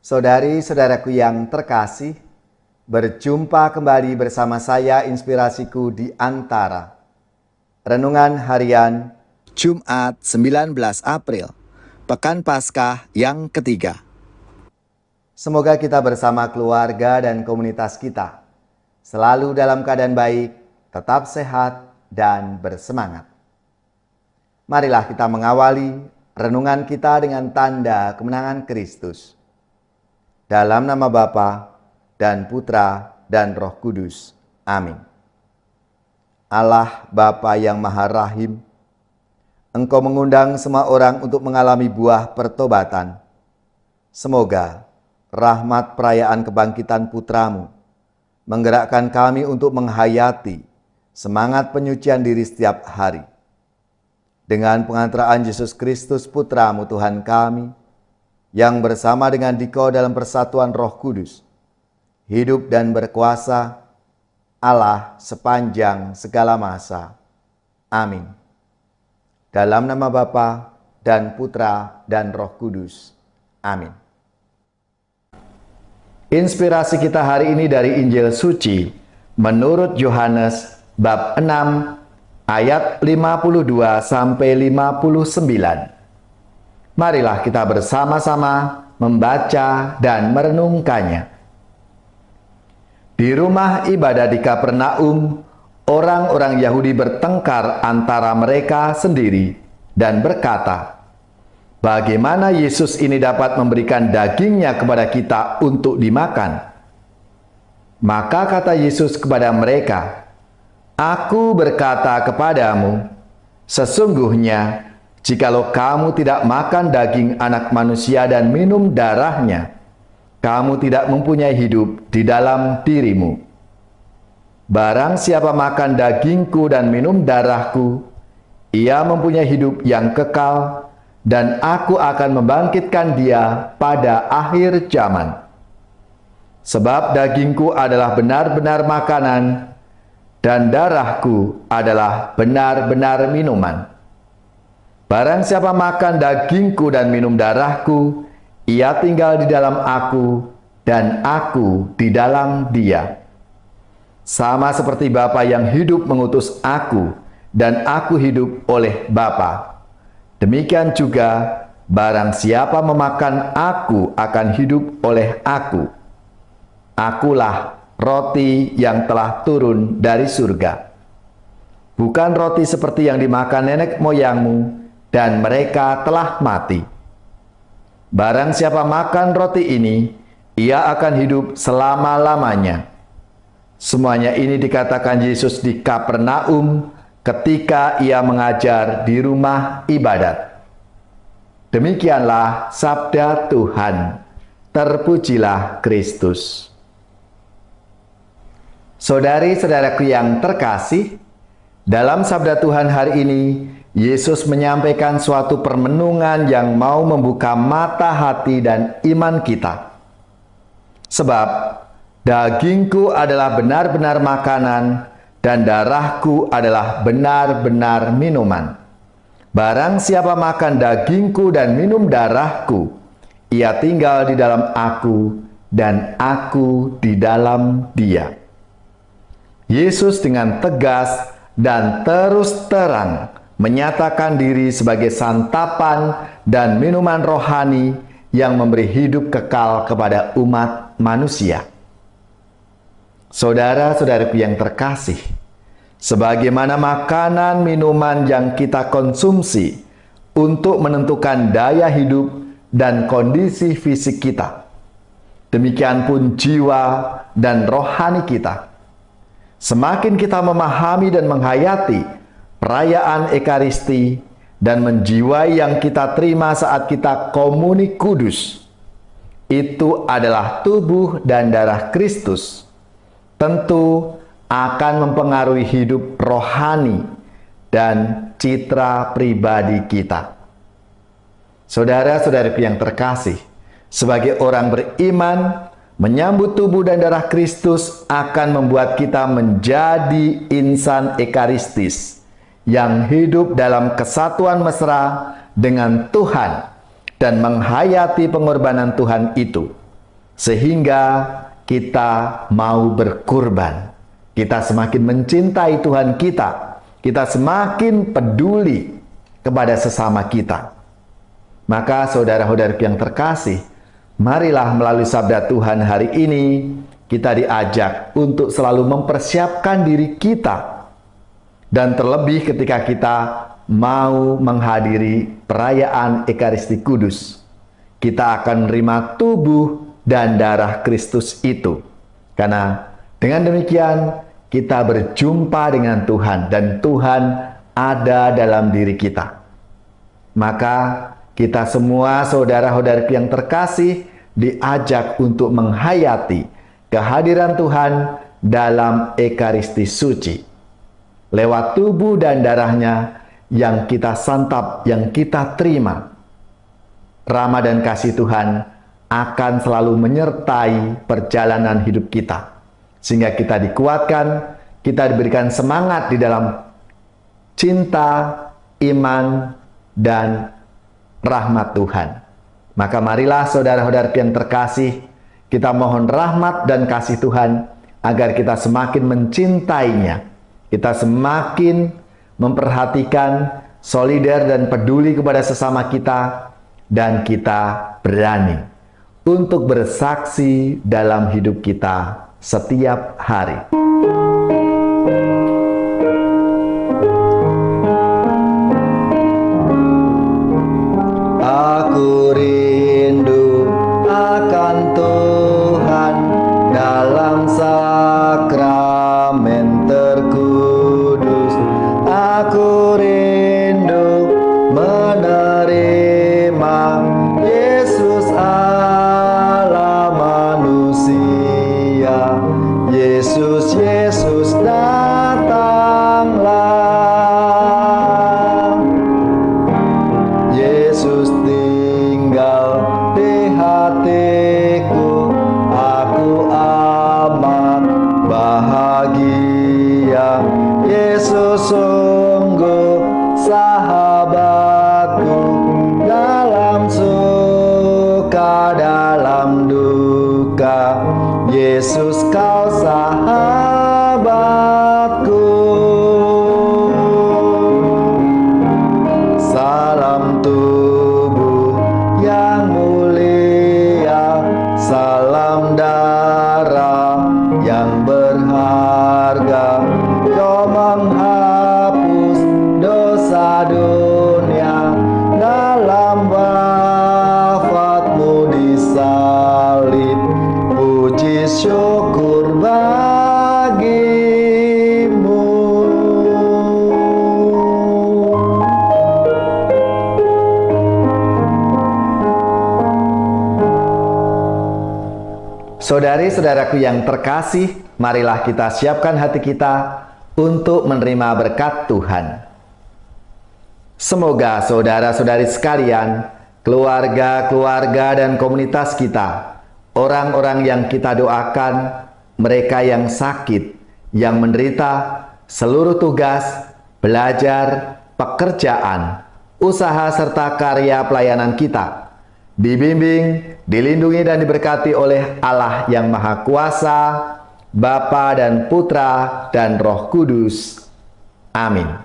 Saudari-saudaraku yang terkasih, berjumpa kembali bersama saya Inspirasiku di Antara. Renungan Harian Jumat 19 April, Pekan Paskah yang ketiga. Semoga kita bersama keluarga dan komunitas kita selalu dalam keadaan baik, tetap sehat, dan bersemangat. Marilah kita mengawali renungan kita dengan tanda kemenangan Kristus. Dalam nama Bapa dan Putra dan Roh Kudus. Amin. Allah Bapa yang Maha Rahim, Engkau mengundang semua orang untuk mengalami buah pertobatan. Semoga rahmat perayaan kebangkitan Putra-Mu menggerakkan kami untuk menghayati semangat penyucian diri setiap hari. Dengan pengantaraan Yesus Kristus Putra-Mu Tuhan kami, yang bersama dengan Dikau dalam persatuan Roh Kudus, hidup dan berkuasa Allah sepanjang segala masa. Amin. Dalam nama Bapa dan Putra dan Roh Kudus. Amin. Inspirasi kita hari ini dari Injil Suci menurut Yohanes bab 6 ayat 52 sampai 59. Marilah kita bersama-sama membaca dan merenungkannya. Di rumah ibadah di Kapernaum, orang-orang Yahudi bertengkar antara mereka sendiri dan berkata, "Bagaimana Yesus ini dapat memberikan dagingnya kepada kita untuk dimakan?" Maka kata Yesus kepada mereka, "Aku berkata kepadamu, sesungguhnya jikalau kamu tidak makan daging Anak Manusia dan minum darahnya, kamu tidak mempunyai hidup di dalam dirimu. Barang siapa makan dagingku dan minum darahku, ia mempunyai hidup yang kekal, dan aku akan membangkitkan dia pada akhir zaman. Sebab dagingku adalah benar-benar makanan, dan darahku adalah benar-benar minuman. Barang siapa makan dagingku dan minum darahku, ia tinggal di dalam aku, dan aku di dalam dia. Sama seperti Bapa yang hidup mengutus aku, dan aku hidup oleh Bapa. Demikian juga, barang siapa memakan aku akan hidup oleh aku. Akulah roti yang telah turun dari surga. Bukan roti seperti yang dimakan nenek moyangmu, dan mereka telah mati. Barang siapa makan roti ini, ia akan hidup selama-lamanya." Semuanya ini dikatakan Yesus di Kapernaum ketika ia mengajar di rumah ibadat. Demikianlah sabda Tuhan. Terpujilah Kristus. Saudari-saudaraku yang terkasih, dalam sabda Tuhan hari ini, Yesus menyampaikan suatu permenungan yang mau membuka mata hati dan iman kita. Sebab dagingku adalah benar-benar makanan, dan darahku adalah benar-benar minuman. Barang siapa makan dagingku dan minum darahku, ia tinggal di dalam aku, dan aku di dalam dia. Yesus dengan tegas dan terus terang menyatakan diri sebagai santapan dan minuman rohani yang memberi hidup kekal kepada umat manusia. Saudara-saudaraku yang terkasih, sebagaimana makanan minuman yang kita konsumsi untuk menentukan daya hidup dan kondisi fisik kita, demikian pun jiwa dan rohani kita. Semakin kita memahami dan menghayati perayaan Ekaristi dan menjiwai yang kita terima saat kita komuni kudus, itu adalah tubuh dan darah Kristus, tentu akan mempengaruhi hidup rohani dan citra pribadi kita. Saudara-saudariku yang terkasih, sebagai orang beriman, menyambut tubuh dan darah Kristus akan membuat kita menjadi insan ekaristis yang hidup dalam kesatuan mesra dengan Tuhan dan menghayati pengorbanan Tuhan itu, sehingga kita mau berkurban. Kita semakin mencintai Tuhan kita semakin peduli kepada sesama kita. Maka saudara-saudara yang terkasih, marilah melalui sabda Tuhan hari ini kita diajak untuk selalu mempersiapkan diri kita, dan terlebih ketika kita mau menghadiri perayaan Ekaristi Kudus, kita akan menerima tubuh dan darah Kristus itu. Karena dengan demikian kita berjumpa dengan Tuhan dan Tuhan ada dalam diri kita. Maka kita semua saudara-saudara yang terkasih diajak untuk menghayati kehadiran Tuhan dalam Ekaristi Suci. Lewat tubuh dan darahnya yang kita santap, yang kita terima, rahmat dan kasih Tuhan akan selalu menyertai perjalanan hidup kita. Sehingga kita dikuatkan, kita diberikan semangat di dalam cinta, iman, dan rahmat Tuhan. Maka marilah saudara-saudara yang terkasih, kita mohon rahmat dan kasih Tuhan agar kita semakin mencintainya. Kita semakin memperhatikan, solider dan peduli kepada sesama kita, dan kita berani untuk bersaksi dalam hidup kita setiap hari. Aku rindu akan Tuhan dalam sakramen terkudus. Aku rindu menerima Yesus Allah manusia. Yesus, Yesus datanglah. Yesus tinggal di hatiku. Aku amat bahagia. Yesus sungguh sahabatku, dalam suka dalam duka. Yesus kau sahabatku. Salam tubuh yang mulia, salam darah yang berharga. Kau menghapus dosa dunia dalam wafatmu di salib. Puji syukur bagimu. Saudari-saudaraku yang terkasih, marilah kita siapkan hati kita untuk menerima berkat Tuhan. Semoga saudara-saudari sekalian, keluarga-keluarga dan komunitas kita, orang-orang yang kita doakan, mereka yang sakit, yang menderita, seluruh tugas, belajar, pekerjaan, usaha serta karya pelayanan kita, dibimbing, dilindungi dan diberkati oleh Allah yang Maha Kuasa, Bapa dan Putra dan Roh Kudus. Amin.